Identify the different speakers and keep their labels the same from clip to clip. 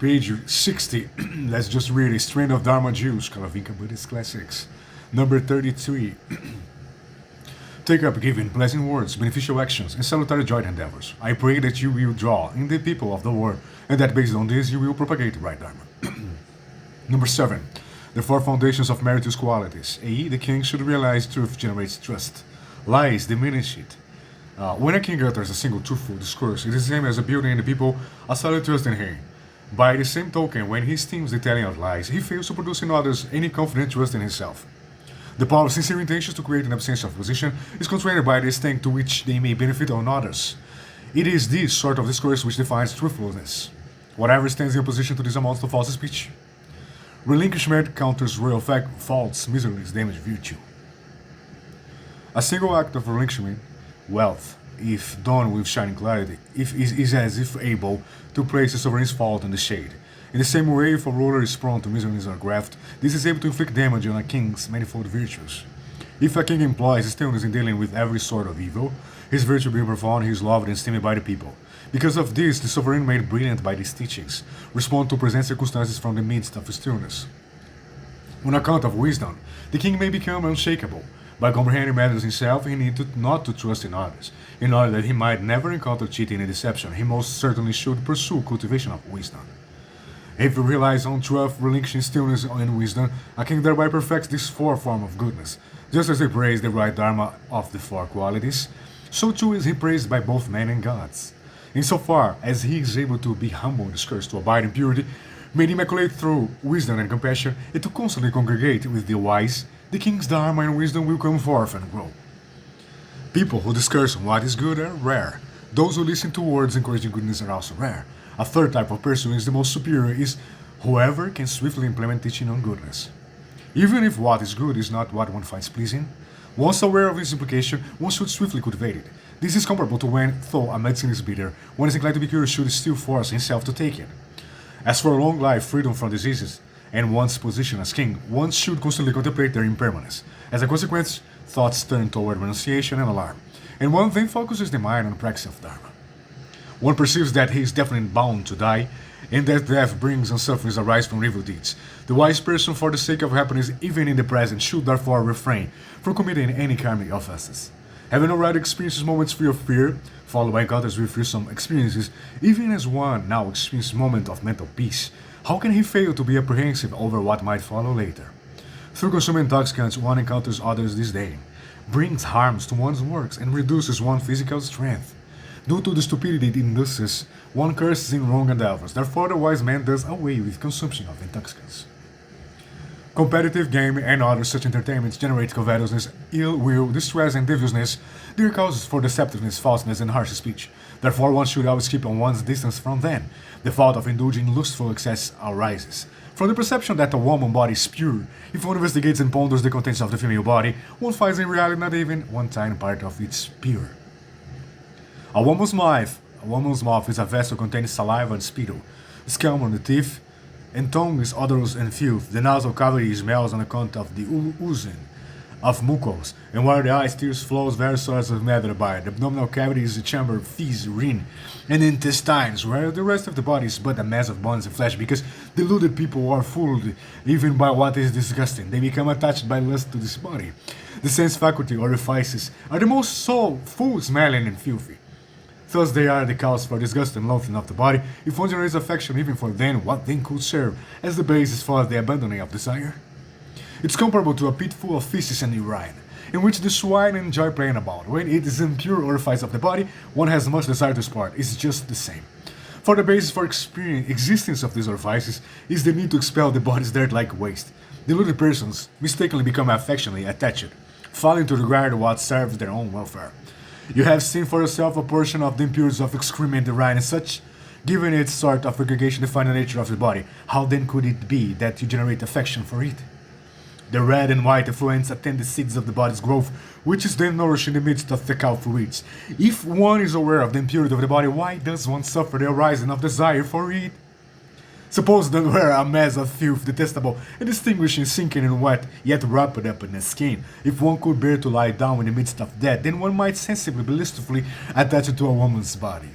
Speaker 1: Page 60. Let's just read a Strand of Dharma Jewels, Kalavinka Buddhist Classics. Number 33. Take up giving pleasant words, beneficial actions, and salutary joy endeavors. I pray that you will draw in the people of the world, and that based on this you will propagate the right Dharma. Number 7. The four foundations of meritorious qualities. A. The king should realize truth generates trust. Lies diminish it. When a king utters a single truthful discourse, it is the same as building in the people a solid trust in him. By the same token, when he esteems the telling of lies, he fails to produce in others any confident trust in himself. The power of sincere intentions to create an absence of position is constrained by the extent to which they may benefit on others. It is this sort of discourse which defines truthfulness. Whatever stands in opposition to this amounts to false speech. Relinquishment counters royal faults, miseries, damage virtue. A single act of relinquishment, wealth, if done with shining clarity, is as if able to place the sovereign's fault in the shade. In the same way, if a ruler is prone to miseries or graft, this is able to inflict damage on a king's manifold virtues. If a king employs stillness in dealing with every sort of evil, his virtue being profound, he is loved and esteemed by the people. Because of this, the sovereign, made brilliant by these teachings, respond to present circumstances from the midst of stillness. On account of wisdom, the king may become unshakable. By comprehending matters himself, he needs not to trust in others. In order that he might never encounter cheating and deception, he most certainly should pursue cultivation of wisdom. If he relies on truth, relinquishing stillness, and wisdom, a king thereby perfects this four form of goodness. Just as he praised the right Dharma of the four qualities, so too is he praised by both men and gods. Insofar as he is able to be humble in discourse, to abide in purity, made immaculate through wisdom and compassion, and to constantly congregate with the wise, the king's Dharma and wisdom will come forth and grow. People who discourse on what is good are rare. Those who listen to words encouraging goodness are also rare. A third type of person is the most superior, is whoever can swiftly implement teaching on goodness. Even if what is good is not what one finds pleasing, once aware of its implication, one should swiftly cultivate it. This is comparable to when, though a medicine is bitter, one is inclined to be curious should still force himself to take it. As for a long life, freedom from diseases, and one's position as king, one should constantly contemplate their impermanence. As a consequence, thoughts turn toward renunciation and alarm, and one then focuses the mind on the practice of Dharma. One perceives that he is definitely bound to die, and that death brings and sufferings arise from evil deeds. The wise person, for the sake of happiness even in the present, should therefore refrain from committing any karmic offenses. Having already experienced moments free of fear, followed by encounters with fearsome experiences, even as one now experiences moment of mental peace, how can he fail to be apprehensive over what might follow later? Through consuming intoxicants, one encounters others disdain, brings harms to one's works, and reduces one's physical strength. Due to the stupidity it induces, one curses in wrong endeavors. Therefore, the wise man does away with consumption of intoxicants. Competitive game and other such entertainments generate covetousness, ill will, distress, and deviousness. They are causes for deceptiveness, falseness, and harsh speech. Therefore, one should always keep on one's distance from them. The fault of indulging in lustful excess arises from the perception that the woman body is pure. If one investigates and ponders the contents of the female body, one finds in reality not even one tiny part of it pure. A woman's mouth is a vessel containing saliva and spittle, scum on the teeth, and tongue is odorous and filth. The nasal cavity smells on account of the oozing of mucus, and where the eyes tears flows various sorts of matter by. The abdominal cavity is the chamber of feces, urine, and intestines, where the rest of the body is but a mass of bones and flesh, because deluded people are fooled even by what is disgusting. They become attached by lust to this body. The sense faculty orifices are the most full, smelling, and filthy. Thus they are the cause for disgust and loathing of the body. If one generates affection even for them, what then could serve as the basis for the abandoning of desire? It's comparable to a pit full of feces and urine, in which the swine enjoy playing about. When it is impure orifice of the body, one has much desire to sport. It's just the same. For the basis for existence of these orifices is the need to expel the body's dirt like waste. Deluded persons mistakenly become affectionately attached, failing to regard what serves their own welfare. You have seen for yourself a portion of the impurities of excrement, urine, and such. Given its sort of aggregation define the nature of the body, how then could it be that you generate affection for it? The red and white effluents attend the seeds of the body's growth, which is then nourished in the midst of fecal fluids. If one is aware of the impurity of the body, why does one suffer the arising of desire for it? Suppose there were a mass of filth detestable and distinguishing, sinking and wet, yet wrapped up in the skin. If one could bear to lie down in the midst of that, then one might sensibly be lustfully attached to a woman's body.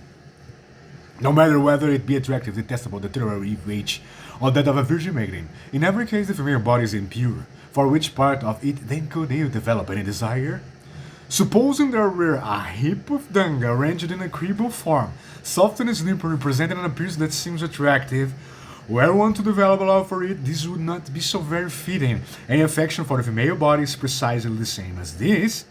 Speaker 1: no matter whether it be attractive, detestable, deteriorable, evil, or that of a virgin maiden. In every case, the female body is impure, for which part of it then could you develop any desire? Supposing there were a heap of dung arranged in a cribble form, soft and slippery, representing an appearance that seems attractive, were one to develop a love for it, this would not be so very fitting. Any affection for the female body is precisely the same as this.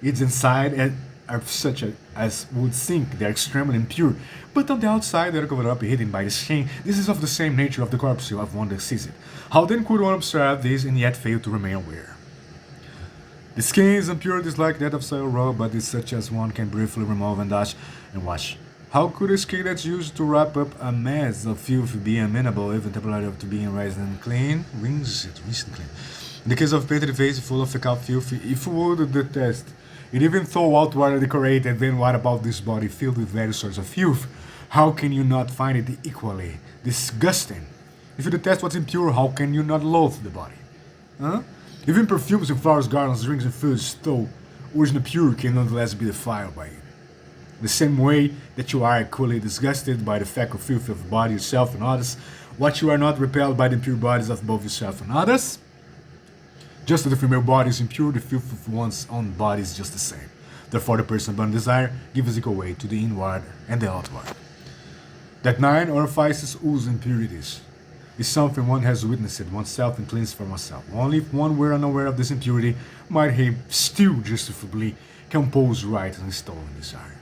Speaker 1: Its inside and are such as would think they are extremely impure, but on the outside they are covered up, hidden by the skin. This is of the same nature of the corpse of one that sees it. How then could one observe this and yet fail to remain aware? The skin is impure, it is like that of soil raw, but is such as one can briefly remove and wash. How could a skin that's used to wrap up a mass of filth be amenable, even temporarily, to being rinsed and clean? Rinse it, clean. In the case of painted face full of fecal filth, if you would detest it, even though outwardly decorated, then what about this body filled with various sorts of filth? How can you not find it equally disgusting? If you detest what's impure, how can you not loathe the body? Huh? Even perfumes and flowers, garlands, drinks, and foods, though originally pure, can nonetheless be defiled by it. The same way that you are equally disgusted by the fecal filth of the body, yourself, and others, what you are not repelled by the impure bodies of both yourself and others? Just as the female body is impure, the filth of one's own body is just the same. Therefore, the person born desire gives equal weight to the inward and the outward. That 9 orifices ooze impurities is something one has witnessed oneself and cleansed for oneself. Only if one were unaware of this impurity might he still justifiably compose right and stolen desire.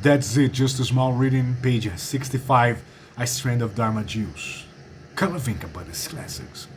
Speaker 1: That's it, just a small reading, page 65, A Strand of Dharma Jewels. Kalavinka Buddhist Classics.